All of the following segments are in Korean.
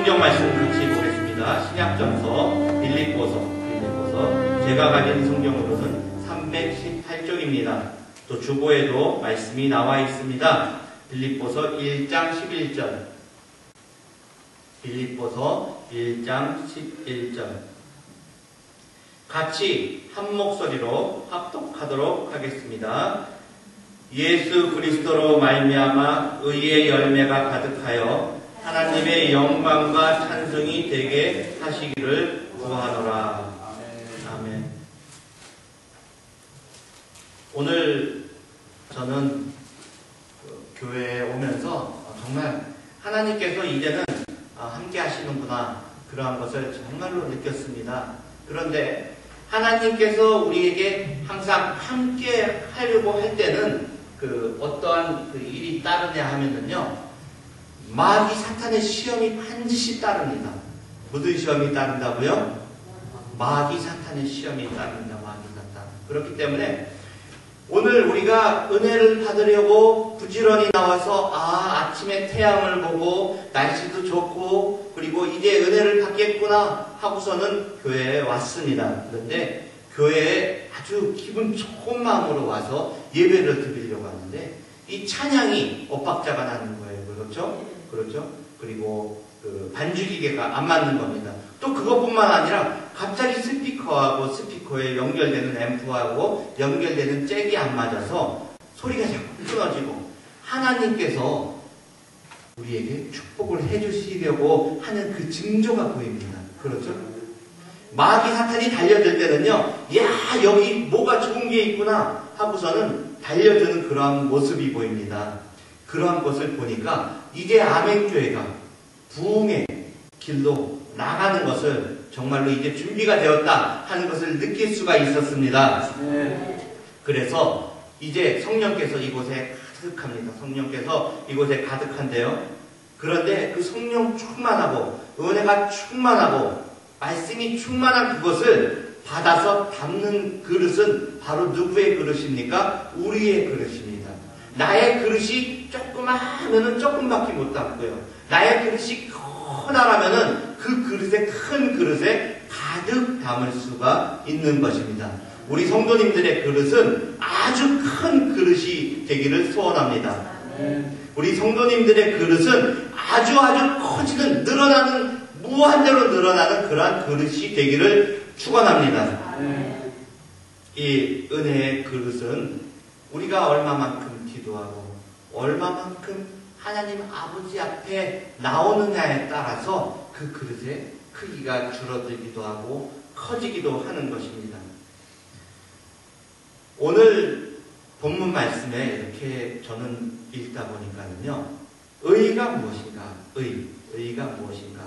성경 말씀 같이 보겠습니다. 신약전서 빌립보서 제가 가진 성경으로는 318쪽입니다. 또 주보에도 말씀이 나와 있습니다. 빌립보서 1장 11절. 빌립보서 1장 11절. 같이 한 목소리로 합독하도록 하겠습니다. 예수 그리스도로 말미암아 의의 열매가 가득하여 하나님의 영광과 찬송이 되게 하시기를 구하노라. 아멘. 오늘 저는 교회에 오면서 정말 하나님께서 이제는 함께 하시는구나, 그러한 것을 정말로 느꼈습니다. 그런데 하나님께서 우리에게 항상 함께 하려고 할 때는 어떠한 일이 따르냐 하면은요, 마귀 사탄의 시험이 반드시 따릅니다. 무슨 시험이 따른다고요? 마귀 사탄의 시험이 따릅니다. 마귀 사탄. 그렇기 때문에 오늘 우리가 은혜를 받으려고 부지런히 나와서 아침에 태양을 보고 날씨도 좋고 그리고 이제 은혜를 받겠구나 하고서는 교회에 왔습니다. 그런데 교회에 아주 기분 좋은 마음으로 와서 예배를 드리려고 하는데 이 찬양이 엇박자가 나는 거예요. 그렇죠? 그렇죠? 그리고 반주기계가 안 맞는 겁니다. 또 그것뿐만 아니라 갑자기 스피커에 연결되는 앰프하고 연결되는 잭이 안 맞아서 소리가 자꾸 끊어지고, 하나님께서 우리에게 축복을 해주시려고 하는 그 징조가 보입니다. 그렇죠? 마귀 사탄이 달려들 때는요, 야, 여기 뭐가 좋은 게 있구나 하고서는 달려드는 그러한 모습이 보입니다. 그러한 것을 보니까 이제 아멘교회가 부흥의 길로 나가는 것을 정말로 이제 준비가 되었다 하는 것을 느낄 수가 있었습니다. 그래서 이제 성령께서 이곳에 가득합니다. 성령께서 이곳에 가득한데요. 그런데 그 성령 충만하고 은혜가 충만하고 말씀이 충만한 그것을 받아서 담는 그릇은 바로 누구의 그릇입니까? 우리의 그릇입니다. 나의 그릇이 조그마하면은 조금밖에 못 담고요. 나의 그릇이 커다라면은 그 그릇에, 큰 그릇에 가득 담을 수가 있는 것입니다. 우리 성도님들의 그릇은 아주 큰 그릇이 되기를 소원합니다. 우리 성도님들의 그릇은 아주 커지는, 늘어나는, 무한대로 늘어나는 그러한 그릇이 되기를 축원합니다. 이 은혜의 그릇은 우리가 얼마만큼 기도하고 얼마만큼 하나님 아버지 앞에 나오느냐에 따라서 그 그릇의 크기가 줄어들기도 하고 커지기도 하는 것입니다. 오늘 본문 말씀에 이렇게 저는 읽다 보니까는요, 의가 무엇인가? 의가 무엇인가?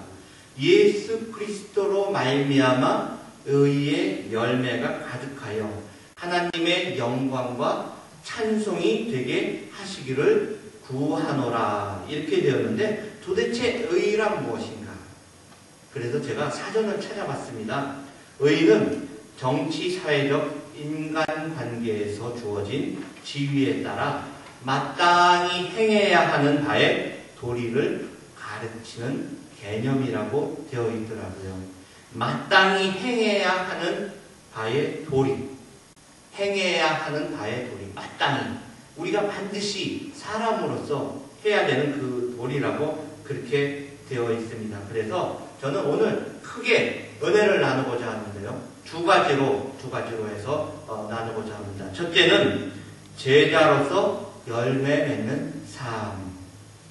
예수 그리스도로 말미암아 의의 열매가 가득하여 하나님의 영광과 찬송이 되게 하시기를 구하노라, 이렇게 되었는데 도대체 의란 무엇인가? 그래서 제가 사전을 찾아봤습니다. 의는 정치, 사회적, 인간관계에서 주어진 지위에 따라 마땅히 행해야 하는 바의 도리를 가르치는 개념이라고 되어 있더라고요. 마땅히 행해야 하는 바의 도리, 행해야 하는 바의 도리, 마땅히 우리가 반드시 사람으로서 해야 되는 그 도리라고 그렇게 되어 있습니다. 그래서 저는 오늘 크게 은혜를 나누고자 하는데요, 두 가지로 해서 나누고자 합니다. 첫째는 제자로서 열매 맺는 삶,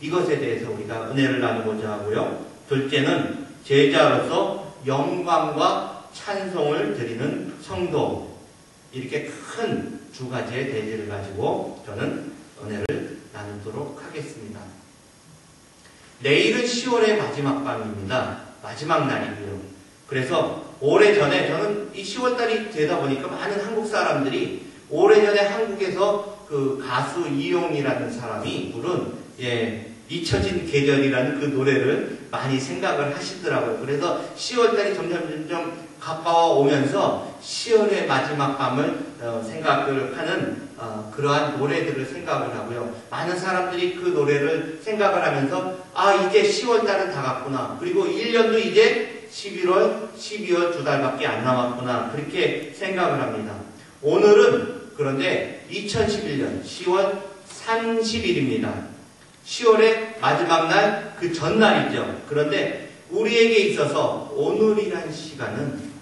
이것에 대해서 우리가 은혜를 나누고자 하고요. 둘째는 제자로서 영광과 찬송을 드리는 성도, 이렇게 큰 두 가지의 대지를 가지고 저는 은혜를 나누도록 하겠습니다. 내일은 10월의 마지막 밤입니다. 마지막 날이고요. 그래서 오래전에 저는 이 10월달이 되다 보니까 많은 한국 사람들이 오래전에 한국에서 그 가수 이용이라는 사람이 부른 잊혀진 계절이라는 그 노래를 많이 생각을 하시더라고요. 그래서 10월달이 점점 가까워 오면서 10월의 마지막 밤을 생각을 하는 그러한 노래들을 생각을 하고요. 많은 사람들이 그 노래를 생각을 하면서 이제 10월달은 다 갔구나. 그리고 1년도 이제 11월, 12월 2달밖에 안 남았구나. 그렇게 생각을 합니다. 오늘은 그런데 2011년 10월 30일입니다. 10월의 마지막 날, 그 전날이죠. 그런데 우리에게 있어서 오늘이란 시간은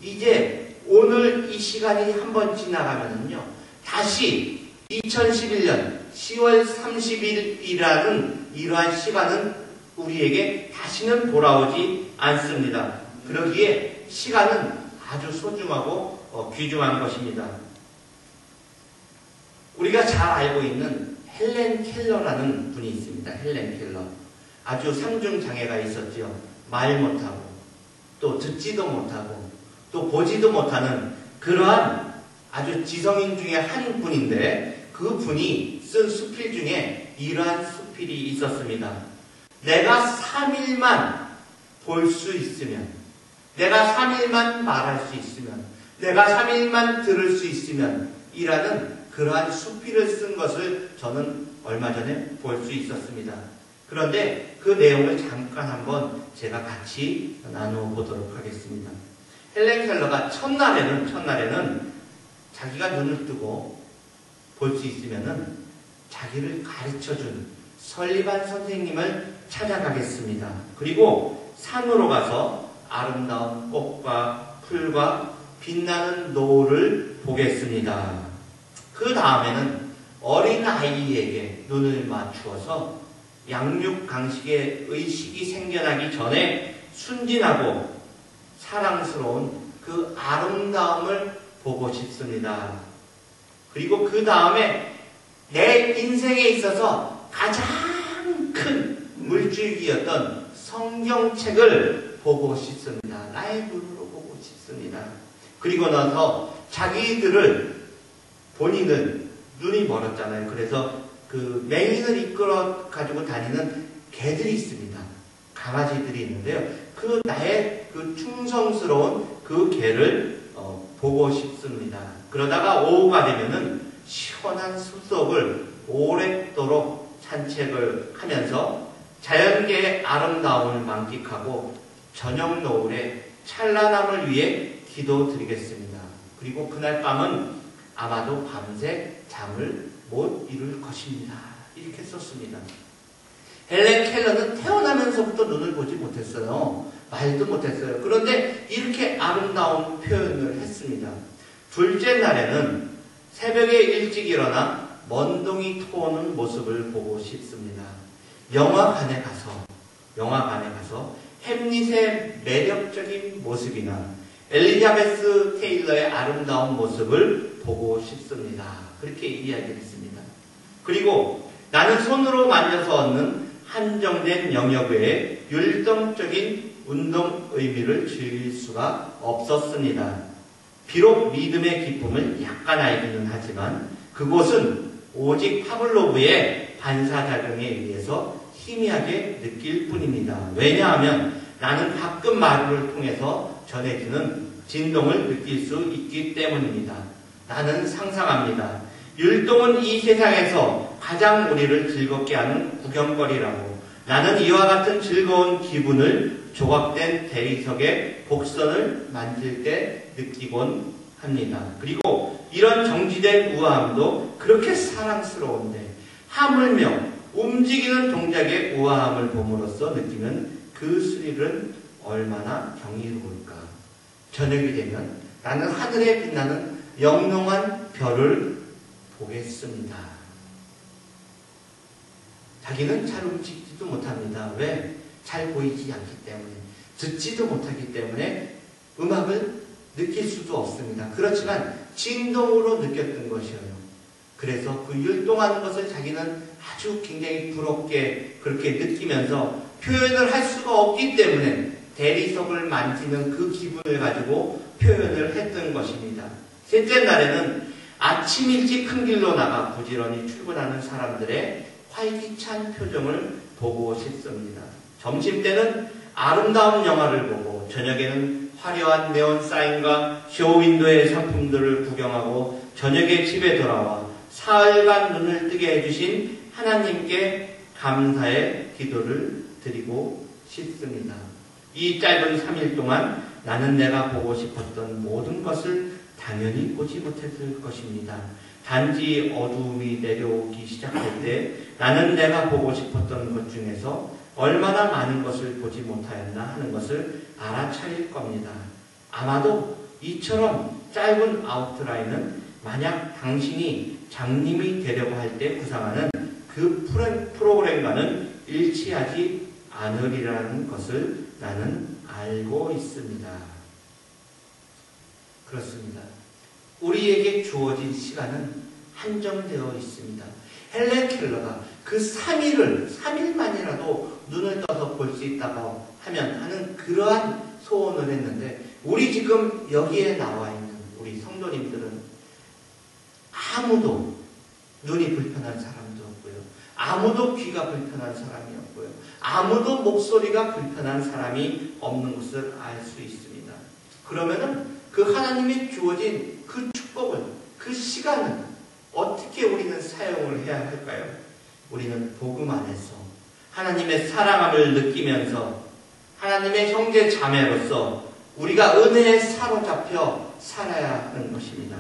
이제 오늘 이 시간이 한번 지나가면은요, 다시 2011년 10월 30일이라는 이러한 시간은 우리에게 다시는 돌아오지 않습니다. 그러기에 시간은 아주 소중하고 귀중한 것입니다. 우리가 잘 알고 있는 헬렌 켈러라는 분이 있습니다. 헬렌 켈러. 아주 상중장애가 있었죠. 말 못하고 또 듣지도 못하고 또 보지도 못하는 그러한 아주 지성인 중에 한 분인데, 그 분이 쓴 수필 중에 이러한 수필이 있었습니다. 내가 3일만 볼 수 있으면, 내가 3일만 말할 수 있으면, 내가 3일만 들을 수 있으면 이라는 그러한 수필을 쓴 것을 저는 얼마 전에 볼 수 있었습니다. 그런데 그 내용을 잠깐 한번 제가 같이 나눠보도록 하겠습니다. 헬렌 켈러가 첫날에는 자기가 눈을 뜨고 볼 수 있으면은 자기를 가르쳐준 설리반 선생님을 찾아가겠습니다. 그리고 산으로 가서 아름다운 꽃과 풀과 빛나는 노을을 보겠습니다. 그 다음에는 어린 아이에게 눈을 맞추어서 양육 강식의 의식이 생겨나기 전에 순진하고 사랑스러운 그 아름다움을 보고 싶습니다. 그리고 그 다음에 내 인생에 있어서 가장 큰 물줄기였던 성경책을 보고 싶습니다. 나의 눈으로 보고 싶습니다. 그리고 나서 본인은 눈이 멀었잖아요. 그래서 그 맹인을 이끌어 가지고 다니는 개들이 있습니다. 강아지들이 있는데요. 나의 그 충성스러운 그 개를 보고 싶습니다. 그러다가 오후가 되면은 시원한 숲속을 오랫도록 산책을 하면서 자연계의 아름다움을 만끽하고 저녁 노을의 찬란함을 위해 기도드리겠습니다. 그리고 그날 밤은 아마도 밤새 잠을 못 이룰 것입니다. 이렇게 썼습니다. 헬렌 켈러는 태어나면서부터 눈을 보지 못했어요. 말도 못했어요. 그런데 이렇게 아름다운 표현을 했습니다. 둘째 날에는 새벽에 일찍 일어나 먼동이 토오는 모습을 보고 싶습니다. 영화관에 가서 햄릿의 매력적인 모습이나 엘리자베스 테일러의 아름다운 모습을 보고 싶습니다. 그렇게 이야기를 했습니다. 그리고 나는 손으로 만져서 얻는 한정된 영역 외에 율동적인 운동 의미를 즐길 수가 없었습니다. 비록 믿음의 기쁨을 약간 알기는 하지만 그곳은 오직 파블로브의 반사작용에 의해서 희미하게 느낄 뿐입니다. 왜냐하면 나는 가끔 마루를 통해서 전해지는 진동을 느낄 수 있기 때문입니다. 나는 상상합니다. 율동은 이 세상에서 가장 우리를 즐겁게 하는 구경거리라고. 나는 이와 같은 즐거운 기분을 조각된 대리석의 복선을 만질 때 느끼곤 합니다. 그리고 이런 정지된 우아함도 그렇게 사랑스러운데 하물며 움직이는 동작의 우아함을 봄으로써 느끼는 그 스릴은 얼마나 경이로울까. 저녁이 되면 나는 하늘에 빛나는 영롱한 별을 보겠습니다. 자기는 잘 움직이지도 못합니다. 왜? 잘 보이지 않기 때문에, 듣지도 못하기 때문에 음악을 느낄 수도 없습니다. 그렇지만 진동으로 느꼈던 것이에요. 그래서 그 율동하는 것을 자기는 아주 굉장히 부럽게 그렇게 느끼면서 표현을 할 수가 없기 때문에 대리석을 만지는 그 기분을 가지고 표현을 했던 것입니다. 셋째 날에는 아침 일찍 큰 길로 나가 부지런히 출근하는 사람들의 활기찬 표정을 보고 싶습니다. 점심때는 아름다운 영화를 보고 저녁에는 화려한 네온 사인과 쇼윈도의 상품들을 구경하고 저녁에 집에 돌아와 사흘간 눈을 뜨게 해주신 하나님께 감사의 기도를 드리고 싶습니다. 이 짧은 3일 동안 나는 내가 보고 싶었던 모든 것을 당연히 보지 못했을 것입니다. 단지 어두움이 내려오기 시작할 때 나는 내가 보고 싶었던 것 중에서 얼마나 많은 것을 보지 못하였나 하는 것을 알아차릴 겁니다. 아마도 이처럼 짧은 아웃라인은 만약 당신이 장님이 되려고 할 때 구상하는 그 프로그램과는 일치하지 않으리라는 것을 나는 알고 있습니다. 그렇습니다. 우리에게 주어진 시간은 한정되어 있습니다. 헬렌 켈러가 그 3일만이라도 눈을 떠서 볼 수 있다고 하는 그러한 소원을 했는데, 우리 지금 여기에 나와 있는 우리 성도님들은 아무도 눈이 불편한 사람도 없고요. 아무도 귀가 불편한 사람이 없고요. 아무도 목소리가 불편한 사람이 없는 것을 알 수 있습니다. 그러면은 그 하나님이 주어진 그 축복을, 그 시간을 어떻게 우리는 사용을 해야 할까요? 우리는 복음 안에서 하나님의 사랑함을 느끼면서 하나님의 형제 자매로서 우리가 은혜에 사로잡혀 살아야 하는 것입니다.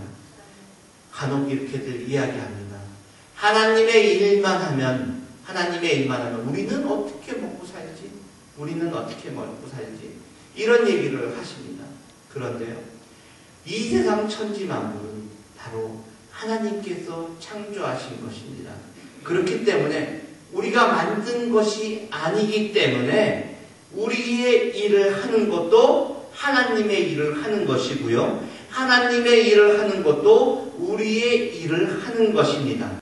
간혹 이렇게들 이야기합니다. 하나님의 일만 하면 우리는 어떻게 먹고 살지? 우리는 어떻게 먹고 살지? 이런 얘기를 하십니다. 그런데요, 이 세상 천지만물은 바로 하나님께서 창조하신 것입니다. 그렇기 때문에 우리가 만든 것이 아니기 때문에 우리의 일을 하는 것도 하나님의 일을 하는 것이고요. 하나님의 일을 하는 것도 우리의 일을 하는 것입니다.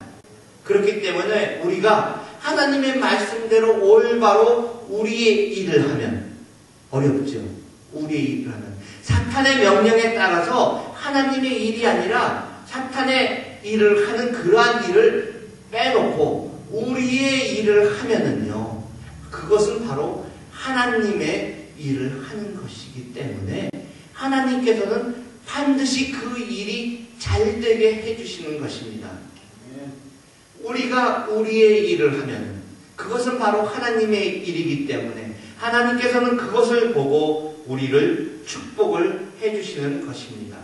그렇기 때문에 우리가 하나님의 말씀대로 올바로 우리의 일을 하면 어렵죠. 우리의 일을 하면 사탄의 명령에 따라서 하나님의 일이 아니라 사탄의 일을 하는 그러한 일을 빼놓고 우리의 일을 하면은요, 그것은 바로 하나님의 일을 하는 것이기 때문에 하나님께서는 반드시 그 일이 잘 되게 해주시는 것입니다. 우리가 우리의 일을 하면 그것은 바로 하나님의 일이기 때문에 하나님께서는 그것을 보고 우리를 축복을 해주시는 것입니다.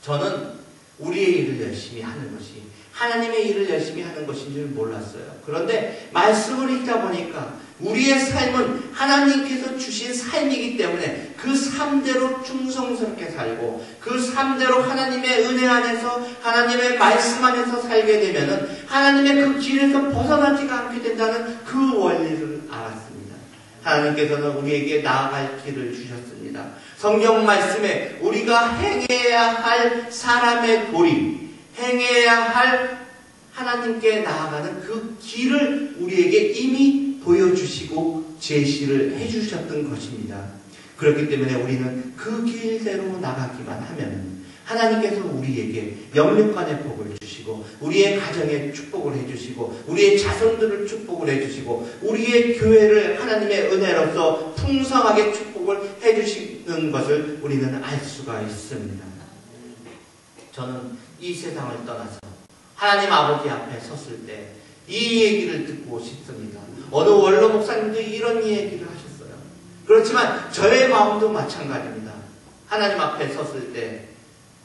저는 우리의 일을 열심히 하는 것이 하나님의 일을 열심히 하는 것인 줄 몰랐어요. 그런데 말씀을 읽다 보니까 우리의 삶은 하나님께서 주신 삶이기 때문에 그 삶대로 충성스럽게 살고 그 삶대로 하나님의 은혜 안에서 하나님의 말씀 안에서 살게 되면은 하나님의 그 길에서 벗어나지가 않게 된다는 그 원리를 알았습니다. 하나님께서는 우리에게 나아갈 길을 주셨습니다. 성경 말씀에 우리가 행해야 할 사람의 도리, 행해야 할 하나님께 나아가는 그 길을 우리에게 이미 보여주시고 제시를 해주셨던 것입니다. 그렇기 때문에 우리는 그 길대로 나가기만 하면 하나님께서 우리에게 영육간의 복을 주시고 우리의 가정에 축복을 해주시고 우리의 자손들을 축복을 해주시고 우리의 교회를 하나님의 은혜로서 풍성하게 축복을 해주시는 것을 우리는 알 수가 있습니다. 저는 이 세상을 떠나서 하나님 아버지 앞에 섰을 때 이 얘기를 듣고 싶습니다. 어느 원로 목사님도 이런 얘기를 하셨어요. 그렇지만 저의 마음도 마찬가지입니다. 하나님 앞에 섰을 때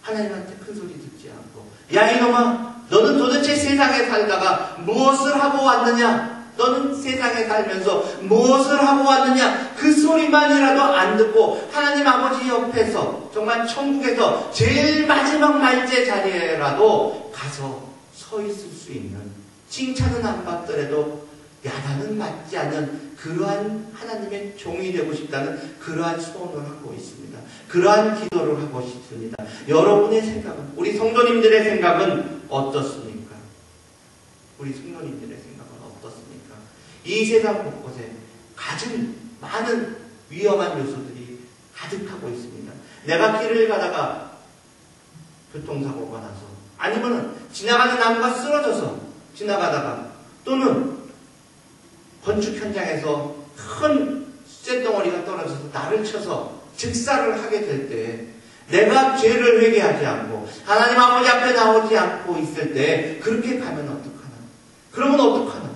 하나님한테 큰 소리 듣지 않고, 야 이놈아, 너는 도대체 세상에 살다가 무엇을 하고 왔느냐? 너는 세상에 살면서 무엇을 하고 왔느냐? 그 소리만이라도 안 듣고 하나님 아버지 옆에서 정말 천국에서 제일 마지막 말제 자리에라도 가서 서 있을 수 있는, 칭찬은 안 받더라도 야단은 맞지 않는 그러한 하나님의 종이 되고 싶다는 그러한 소원을 하고 있습니다. 그러한 기도를 하고 싶습니다. 여러분의 생각은, 우리 성도님들의 생각은 어떻습니까? 우리 성도님들의 생각은 어떻습니까? 이 세상 곳곳에 가장 많은 위험한 요소들이 가득하고 있습니다. 내가 길을 가다가 교통사고가 나서, 아니면 지나가는 나무가 쓰러져서 지나가다가, 또는 건축 현장에서 큰 쇳덩어리가 떨어져서 나를 쳐서 즉사를 하게 될 때, 내가 죄를 회개하지 않고 하나님 아버지 앞에 나오지 않고 있을 때 그렇게 가면 어떡하나? 그러면 어떡하나?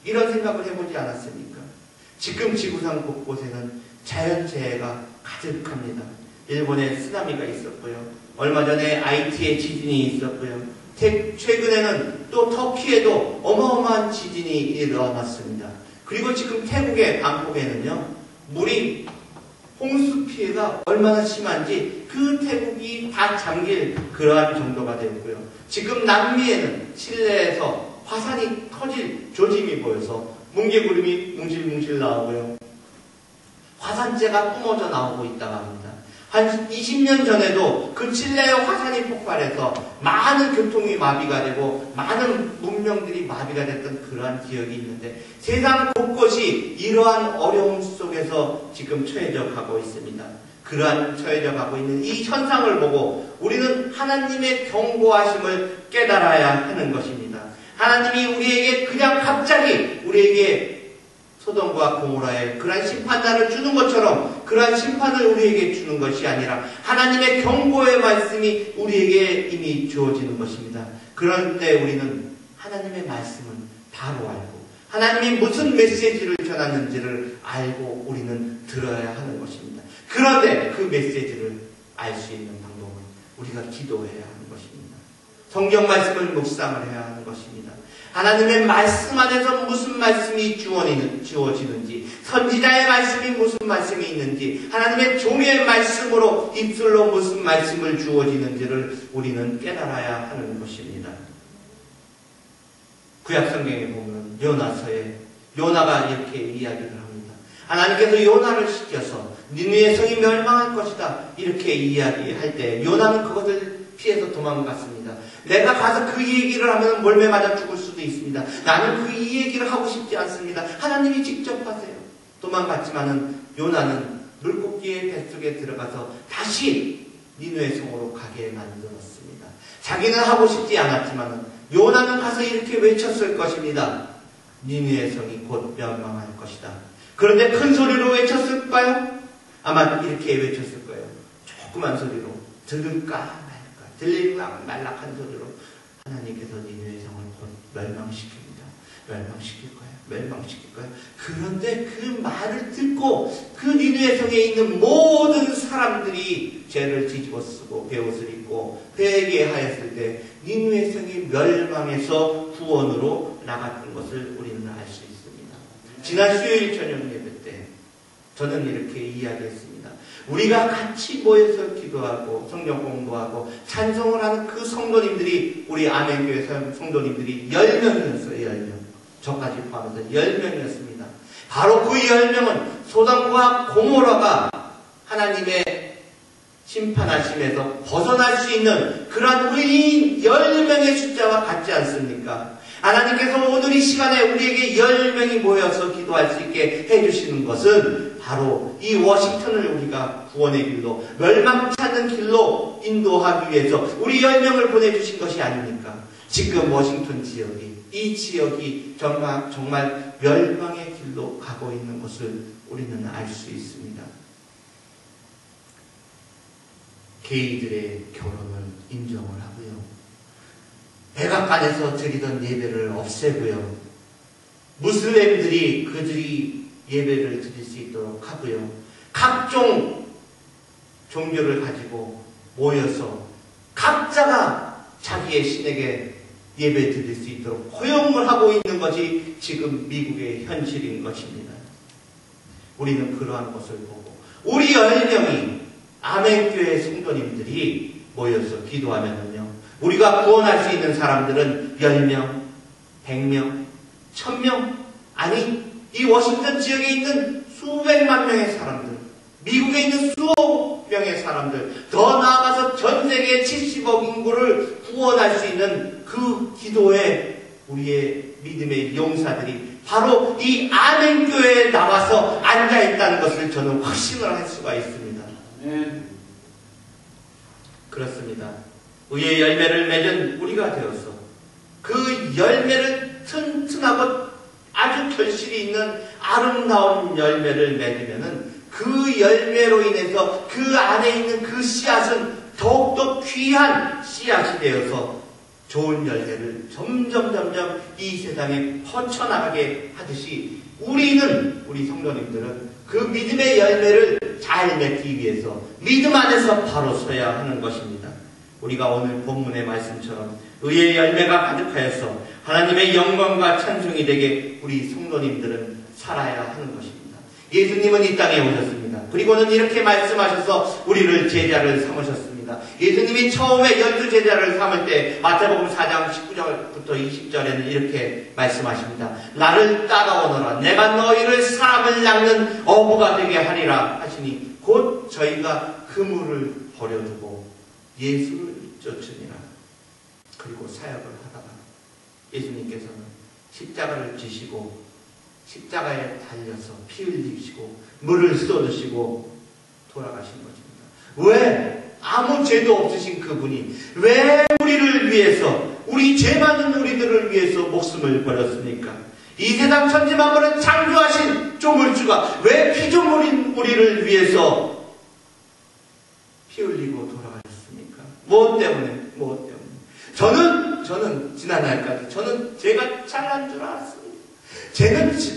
이런 생각을 해보지 않았습니까? 지금 지구상 곳곳에는 자연재해가 가득합니다. 일본에 쓰나미가 있었고요. 얼마 전에 아이티에 지진이 있었고요. 최근에는 또 터키에도 어마어마한 지진이 일어났습니다. 그리고 지금 태국의 방콕에는요, 물이 홍수 피해가 얼마나 심한지 그 태국이 다 잠길 그러한 정도가 되었고요. 지금 남미에는 칠레에서 화산이 터질 조짐이 보여서 뭉게구름이 뭉실뭉실 나오고요. 화산재가 뿜어져 나오고 있다고 합니다. 한 20년 전에도 그 칠레의 화산이 폭발해서 많은 교통이 마비가 되고 많은 문명들이 마비가 됐던 그러한 기억이 있는데, 세상 곳곳이 이러한 어려움 속에서 지금 처해져 가고 있습니다. 그러한 처해져 가고 있는 이 현상을 보고 우리는 하나님의 경고하심을 깨달아야 하는 것입니다. 하나님이 우리에게 그냥 갑자기 우리에게 소돔과 고모라의 그러한 심판단을 주는 것처럼 그러한 심판을 우리에게 주는 것이 아니라 하나님의 경고의 말씀이 우리에게 이미 주어지는 것입니다. 그런데 우리는 하나님의 말씀을 바로 알고 하나님이 무슨 메시지를 전하는지를 알고 우리는 들어야 하는 것입니다. 그런데 그 메시지를 알 수 있는 방법은 우리가 기도해야 하는 것입니다. 성경 말씀을 묵상을 해야 하는 것입니다. 하나님의 말씀 안에서 무슨 말씀이 주어지는지, 선지자의 말씀이 무슨 말씀이 있는지, 하나님의 종의 말씀으로 입술로 무슨 말씀을 주어지는지를 우리는 깨달아야 하는 것입니다. 구약성경에 보면 요나서에 요나가 이렇게 이야기를 합니다. 하나님께서 요나를 시켜서 니느웨 성이 멸망할 것이다 이렇게 이야기할 때 요나는 그것을 피해서 도망갔습니다. 내가 가서 그 얘기를 하면 몰매 맞아 죽을 수도 있습니다. 나는 그 얘기를 하고 싶지 않습니다. 하나님이 직접 하세요. 도망갔지만은 요나는 물고기의 뱃속에 들어가서 다시 니느웨 성으로 가게 만들었습니다. 자기는 하고 싶지 않았지만은 요나는 가서 이렇게 외쳤을 것입니다. 니느웨 성이 곧 멸망할 것이다. 그런데 큰 소리로 외쳤을까요? 아마 이렇게 외쳤을 거예요. 조그만 소리로 들을까 들릴까 말락한 소리로 하나님께서 니느웨 성을 곧 멸망시킵니다. 멸망시킬 거예요. 멸망시킬 거예요. 그런데 그 말을 듣고 그 니느웨 성에 있는 모든 사람들이 죄를 뒤집어 쓰고 베옷을 입고 회개하였을 때 니느웨 성이 멸망해서 구원으로 나갔던 것을 우리는 알 수 있습니다. 지난 수요일 저녁 예배 때 저는 이렇게 이야기했습니다. 우리가 같이 모여서 기도하고 성경 공부하고 찬송을 하는 그 성도님들이 우리 아멘교회 성도님들이 10명이었어요. 10명. 저까지 포함해서 10명이었습니다. 바로 그 10명은 소돔과 고모라가 하나님의 심판하심에서 벗어날 수 있는 그러한 우리 10명의 숫자와 같지 않습니까? 하나님께서 오늘 이 시간에 우리에게 10명이 모여서 기도할 수 있게 해주시는 것은 바로 이 워싱턴을 우리가 구원의 길로, 멸망치 않는 길로 인도하기 위해서 우리 10명을 보내주신 것이 아닙니까? 지금 워싱턴 지역이, 이 지역이 정말 멸망의 길로 가고 있는 것을 우리는 알 수 있습니다. 게이들의 결혼을 인정을 하고요. 백악관에서 드리던 예배를 없애고요. 무슬림들이 그들이 예배를 드릴 수 있도록 하고요. 각종 종교를 가지고 모여서 각자가 자기의 신에게 예배 드릴 수 있도록 허용을 하고 있는 것이 지금 미국의 현실인 것입니다. 우리는 그러한 것을 보고 우리 10명이 아멘교회 성도님들이 모여서 기도하면요, 우리가 구원할 수 있는 사람들은 10명, 100명, 1000명, 아니 이 워싱턴 지역에 있는 수백만 명의 사람들, 미국에 있는 수억 명의 사람들, 더 나아가서 전 세계 70억 인구를 구원할 수 있는 그 기도에 우리의 믿음의 용사들이 바로 이 아멘교회에 나와서 앉아있다는 것을 저는 확신을 할 수가 있습니다. 그렇습니다. 의의 열매를 맺은 우리가 되어서 그 열매를 튼튼하고 아주 결실이 있는 아름다운 열매를 맺으면은 그 열매로 인해서 그 안에 있는 그 씨앗은 더욱더 귀한 씨앗이 되어서 좋은 열매를 점점 이 세상에 퍼쳐나가게 하듯이 우리 성도님들은 그 믿음의 열매를 잘 맺기 위해서 믿음 안에서 바로 서야 하는 것입니다. 우리가 오늘 본문의 말씀처럼 의의 열매가 가득하여서 하나님의 영광과 찬송이 되게 우리 성도님들은 살아야 하는 것입니다. 예수님은 이 땅에 오셨습니다. 그리고는 이렇게 말씀하셔서 우리를 제자를 삼으셨습니다. 예수님이 처음에 12제자를 삼을 때 마태복음 4장 19절부터 20절에는 이렇게 말씀하십니다. 나를 따라오너라. 내가 너희를 사람을 낚는 어부가 되게 하리라 하시니 곧 저희가 그물을 버려두고 예수를 쫓으니라. 그리고 사역을 하다가 예수님께서는 십자가를 지시고 십자가에 달려서 피 흘리시고 물을 쏟으시고 돌아가신 것입니다. 왜? 아무 죄도 없으신 그분이 왜 우리를 위해서, 우리 죄 많은 우리들을 위해서 목숨을 버렸습니까? 이 세상 천지만물을 창조하신 조물주가 왜 피조물인 우리를 위해서 피 흘리고 돌아가셨습니까? 무엇 때문에? 저는 지난날까지 제가 잘난 줄 알았습니다.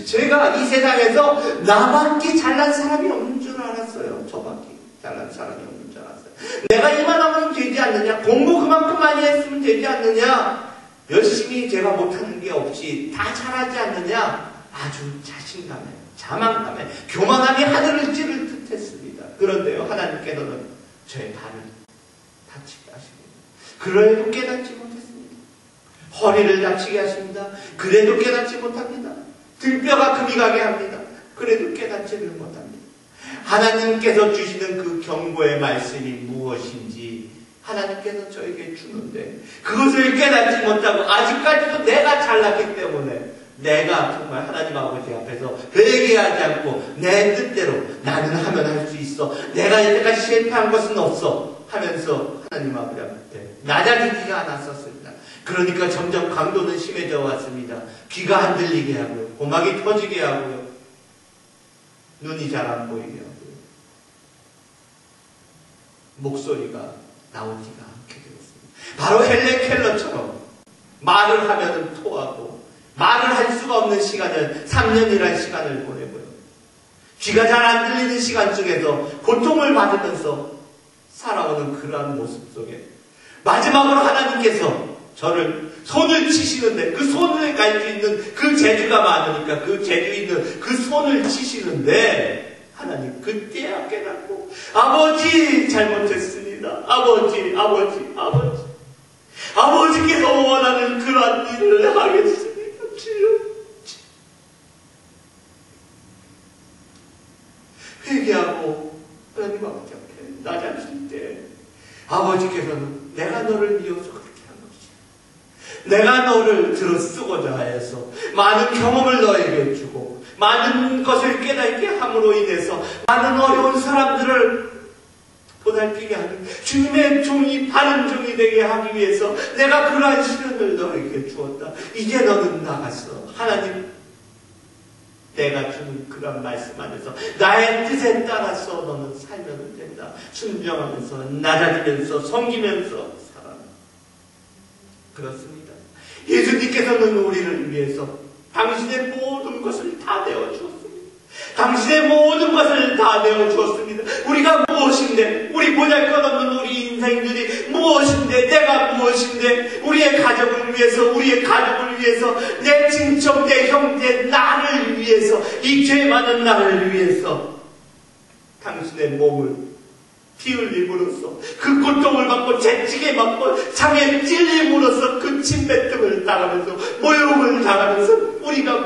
제가 이 세상에서 나밖에 잘난 사람이 없는 줄 알았어요. 저밖에 잘난 사람이 없는 줄 알았어요. 내가 이만하면 되지 않느냐? 공부 그만큼 많이 했으면 되지 않느냐? 열심히 제가 못하는 게 없이 다 잘하지 않느냐? 아주 자신감에, 자만감에, 교만함이 하늘을 찌를 듯 했습니다. 그런데요, 하나님께서는 저의 발을 다치게 하십니다. 그래도 깨닫지 못했습니다. 허리를 다치게 하십니다. 그래도 깨닫지 못합니다. 등뼈가 금이 가게 합니다. 그래도 깨닫지를 못합니다. 하나님께서 주시는 그 경고의 말씀이 무엇인지 하나님께서 저에게 주는데 그것을 깨닫지 못하고 아직까지도 내가 잘났기 때문에 내가 정말 하나님 아버지 앞에서 회개하지 않고 내 뜻대로 나는 하면 할 수 있어. 내가 이때까지 실패한 것은 없어 하면서 하나님 아버지 앞에 낮아지지가 않았었습니다. 그러니까 점점 강도는 심해져 왔습니다. 귀가 안 들리게 하고요. 고막이 터지게 하고요. 눈이 잘 안 보이게 하고요. 목소리가 나오지가 않게 되었습니다. 바로 헬렌 켈러처럼 말을 하면 토하고 말을 할 수가 없는 시간을 3년이라는 시간을 보내고요. 귀가 잘 안 들리는 시간 중에서 고통을 받으면서 살아오는 그러한 모습 속에 마지막으로 하나님께서 저를 손을 치시는데 그 손을 갈 수 있는 그 재주가 많으니까 그 재주 있는 그 손을 치시는데 하나님 그때야 깨닫고 아버지 잘못했습니다. 아버지께서 원하는 그러한 일을 하겠습니다. 주여. 회개하고 하나님 아버지 앞에 낮아질 때 아버지께서는 내가 너를 미워서 그렇게 한 것이야. 내가 너를 들어 쓰고자 하여서 많은 경험을 너에게 주고 많은 것을 깨닫게 함으로 인해서 많은 어려운 사람들을 보살피게 하는 주님의 종이 바른 종이 되게 하기 위해서 내가 그러한 시련을 너에게 주었다. 이제 너는 나가서 하나님 내가 주는 그런 말씀 안에서 나의 뜻에 따라서 너는 살면 된다. 순종하면서 낮아지면서 섬기면서 살아. 그렇습니다. 예수님께서는 우리를 위해서 당신의 모든 것을 다 내어주었습니다. 당신의 모든 것을 다 내어주었습니다. 우리가 무엇인데, 우리 보잘것없는 우리 인생들이 무엇인데, 내가 무엇인데, 우리의 가족을 위해서, 내 친척, 내 형제, 나를 위해서, 이 죄 많은 나를 위해서 당신의 몸을 피 흘림으로써 그 고통을 받고 채찍에 맞고 장에 찔림으로써 그 침뱉음을 당하면서 모욕을 당하면서 우리가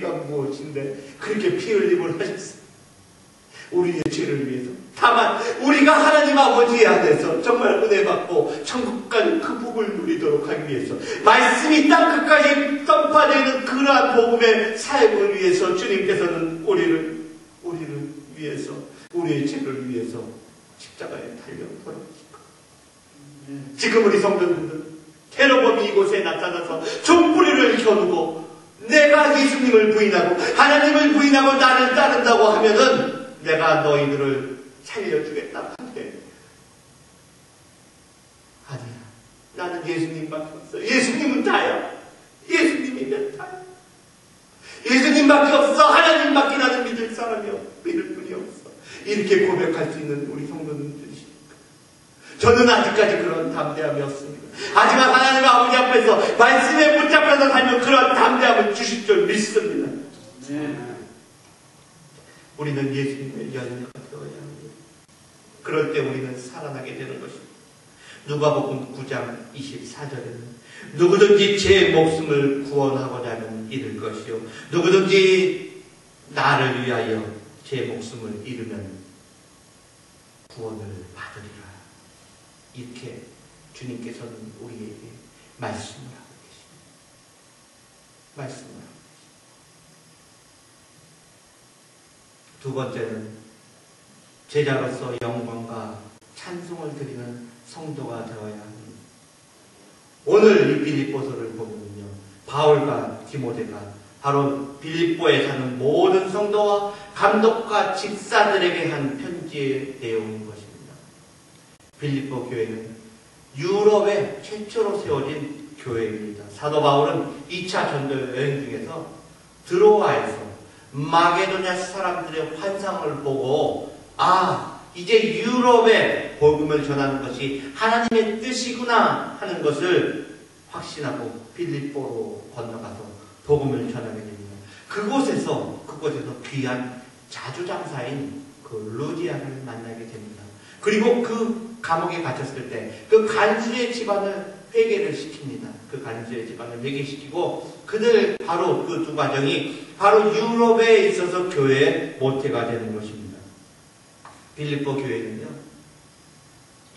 무엇인데 그렇게 피 흘림을 하셨습니다. 우리의 죄를 위해서. 다만 우리가 하나님 아버지 안에서 정말 은혜 받고 천국까지 그 복을 누리도록 하기 위해서 말씀이 땅 끝까지 전파되는 그러한 복음의 사역을 위해서 주님께서는 우리를 위해서, 우리의 죄를 위해서 십자가에 달려 돌아가시고 지금 우리 성도님들 테러범이 이곳에 나타나서 종뿌리를 겨누고 내가 예수님을 부인하고 하나님을 부인하고 나를 따른다고 하면은 내가 너희들을 살려주겠다고 하는데 아니야. 나는 예수님밖에 없어. 예수님은 다야. 예수님이면 다야. 예수님밖에 없어. 하나님밖에 나는 믿을 사람이 없어. 믿을 분이 없어. 이렇게 고백할 수 있는 우리 성도님들이십니까? 저는 아직까지 그런 담대함이 없습니다. 하지만 하나님 아버지 앞에서 말씀에 붙잡혀서 살면 그런 담대함을 주실 줄 믿습니다. 우리는 예수님의 열매가 되어야 합니다. 그럴 때 우리는 살아나게 되는 것입니다. 누가복음 9장 24절에는 누구든지 제 목숨을 구원하고자 하면 잃을 것이요 누구든지 나를 위하여 제 목숨을 잃으면 구원을 받으리라. 이렇게 주님께서는 우리에게 말씀을 하고 계십니다. 말씀을 하고 계십니다. 두 번째는 제자로서 영광과 찬송을 드리는 성도가 되어야 합니다. 오늘 이 빌립보서를 보면요, 바울과 디모데가 바로 빌립보에 사는 모든 성도와 감독과 집사들에게 한 편지의 내용인 것입니다. 빌립보 교회는 유럽에 최초로 세워진 교회입니다. 사도 바울은 2차 전도 여행 중에서 드로아에서 마게도냐 사람들의 환상을 보고 이제 유럽에 복음을 전하는 것이 하나님의 뜻이구나 하는 것을 확신하고 빌립보로 건너가서 복음을 전하게 됩니다. 그곳에서 귀한 자주장사인 그 루디아를 만나게 됩니다. 그리고 그 감옥에 갇혔을 때 그 간수의 집안을 회개를 시킵니다. 그 간수의 집안을 회개시키고 그들 바로 그 두 가정이 바로 유럽에 있어서 교회의 모태가 되는 것입니다. 빌립보 교회는요,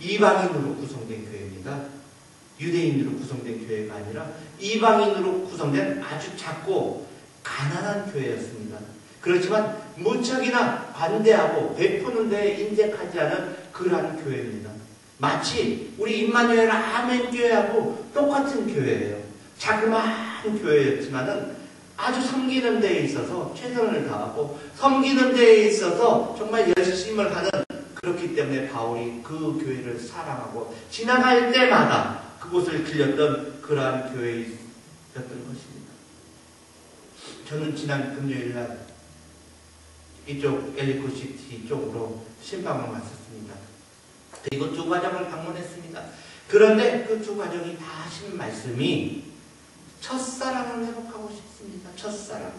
이방인으로 구성된 교회입니다. 유대인으로 구성된 교회가 아니라 이방인으로 구성된 아주 작고 가난한 교회였습니다. 그렇지만 무척이나 관대하고 베푸는 데 인색하지 않은 그러한 교회입니다. 마치 우리 임마누엘 아멘 교회하고 똑같은 교회예요. 자그마한 교회였지만은 아주 섬기는 데에 있어서 최선을 다하고 섬기는 데에 있어서 정말 열심을 하는, 그렇기 때문에 바울이 그 교회를 사랑하고 지나갈 때마다 그곳을 들렸던 그러한 교회였던 것입니다. 저는 지난 금요일날 이쪽 엘리코시티 쪽으로 신방을 왔었습니다. 그리고 두 가정을 방문했습니다. 그런데 그 두 가정이 다 하신 말씀이 첫사랑을 회복하고 싶습니다. 첫사랑.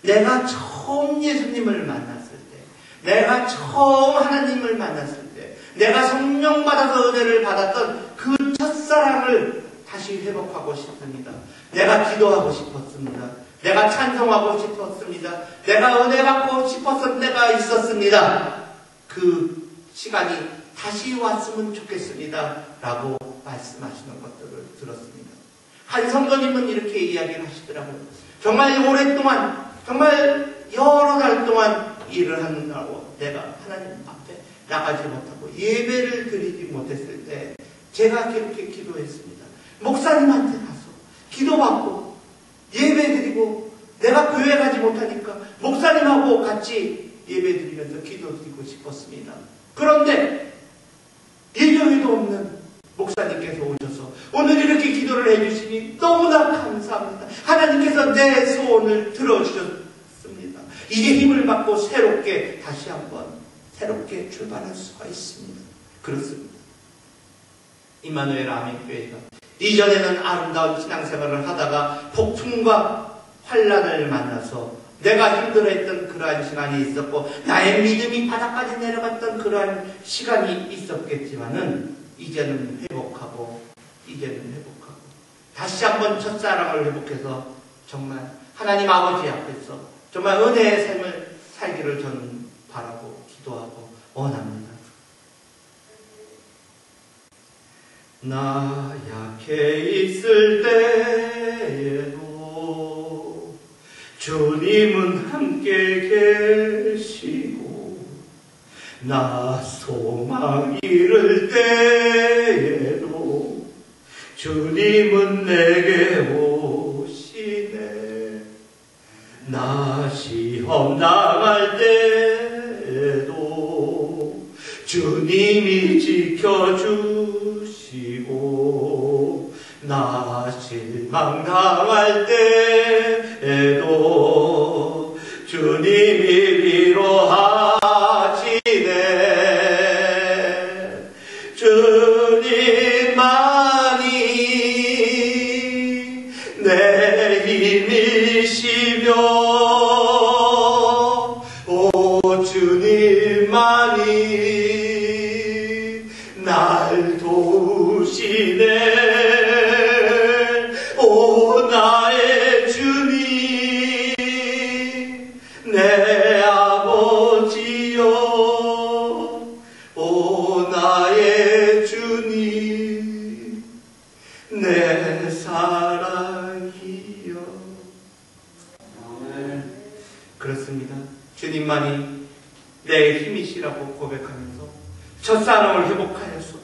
내가 처음 예수님을 만났을 때, 내가 처음 하나님을 만났을 때, 내가 성령 받아서 은혜를 받았던 그 첫사랑을 다시 회복하고 싶습니다. 내가 기도하고 싶었습니다. 내가 찬송하고 싶었습니다. 내가 은혜 받고 싶었던 때가 있었습니다. 그 시간이 다시 왔으면 좋겠습니다. 라고 말씀하시는 것들을 들었습니다. 한 성도님은 이렇게 이야기를 하시더라고요. 정말 오랫동안, 정말 여러 달 동안 일을 하느라고 내가 하나님 앞에 나가지 못하고 예배를 드리지 못했을 때 제가 그렇게 기도했습니다. 목사님한테 가서 기도받고 예배드리고 내가 교회 가지 못하니까 목사님하고 같이 예배드리면서 기도드리고 싶었습니다. 그런데 예정에도 없는 목사님께서 오셔서 오늘 이렇게 기도를 해주시니 너무나 감사합니다. 하나님께서 내 소원을 들어주셨습니다. 이제 힘을 받고 새롭게 다시 한번 새롭게 출발할 수가 있습니다. 그렇습니다. 임마누엘 아멘교회가 이전에는 아름다운 신앙생활을 하다가 폭풍과 환란을 만나서 내가 힘들어했던 그러한 시간이 있었고 나의 믿음이 바닥까지 내려갔던 그러한 시간이 있었겠지만은 이제는 회복하고 다시 한번 첫사랑을 회복해서 정말 하나님 아버지 앞에서 정말 은혜의 삶을 살기를 저는 바라고 기도하고 원합니다. 나 약해 있을 때에도 주님은 함께 계시고 나 소망 잃을 때에도 주님은 내게 오시네. 나 시험 당할 때에도 주님이 지켜주시고, 나 실망 당할 때에도 주님이 위로하시네. 주님만이 내 힘이시며, 오 주님만이 날 도우시네. 오 나의 주님, 내 아버지여, 오 나의 주님, 내 사랑이여. 그렇습니다. 주님만이 내 힘이시라고 고백하면서 첫사랑을 회복하여서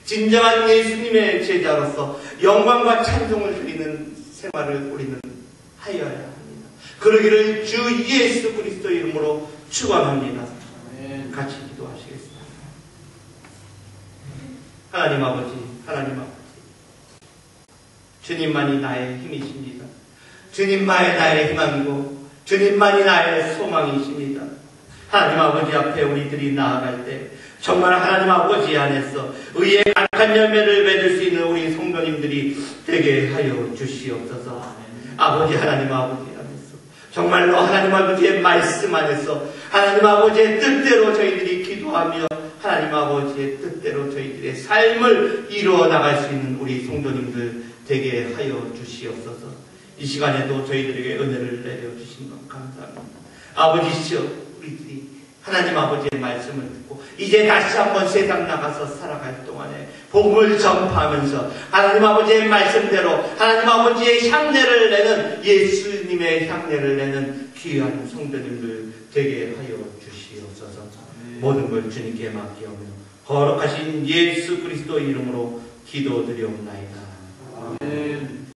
진정한 예수님의 제자로서 영광과 찬송을 드리는 생활을 우리는 하여야 합니다. 그러기를 주 예수 그리스도 이름으로 축원합니다. 같이 기도하시겠습니다. 하나님 아버지, 하나님 아버지, 주님만이 나의 힘이십니다. 주님만이 나의 희망이고 주님만이 나의 소망이십니다. 하나님 아버지 앞에 우리들이 나아갈 때 정말 하나님 아버지 안에서 의의 강한 열매를 맺을 수 있는 우리 성도님들이 되게 하여 주시옵소서. 아버지, 하나님 아버지 안에서 정말로 하나님 아버지의 말씀 안에서 하나님 아버지의 뜻대로 저희들이 기도하며 하나님 아버지의 뜻대로 저희들의 삶을 이루어 나갈 수 있는 우리 성도님들 되게 하여 주시옵소서. 이 시간에도 저희들에게 은혜를 내려주신 것 감사합니다. 아버지시여, 우리들이 하나님 아버지의 말씀을 듣고 이제 다시 한번 세상 나가서 살아갈 동안에 복음을 전파하면서 하나님 아버지의 말씀대로 하나님 아버지의 향내를 내는, 예수님의 향내를 내는 귀한 성도님들 되게 하여 주시옵소서. 모든 걸 주님께 맡기오며 거룩하신 예수 그리스도 이름으로 기도드리옵나이다. 아멘.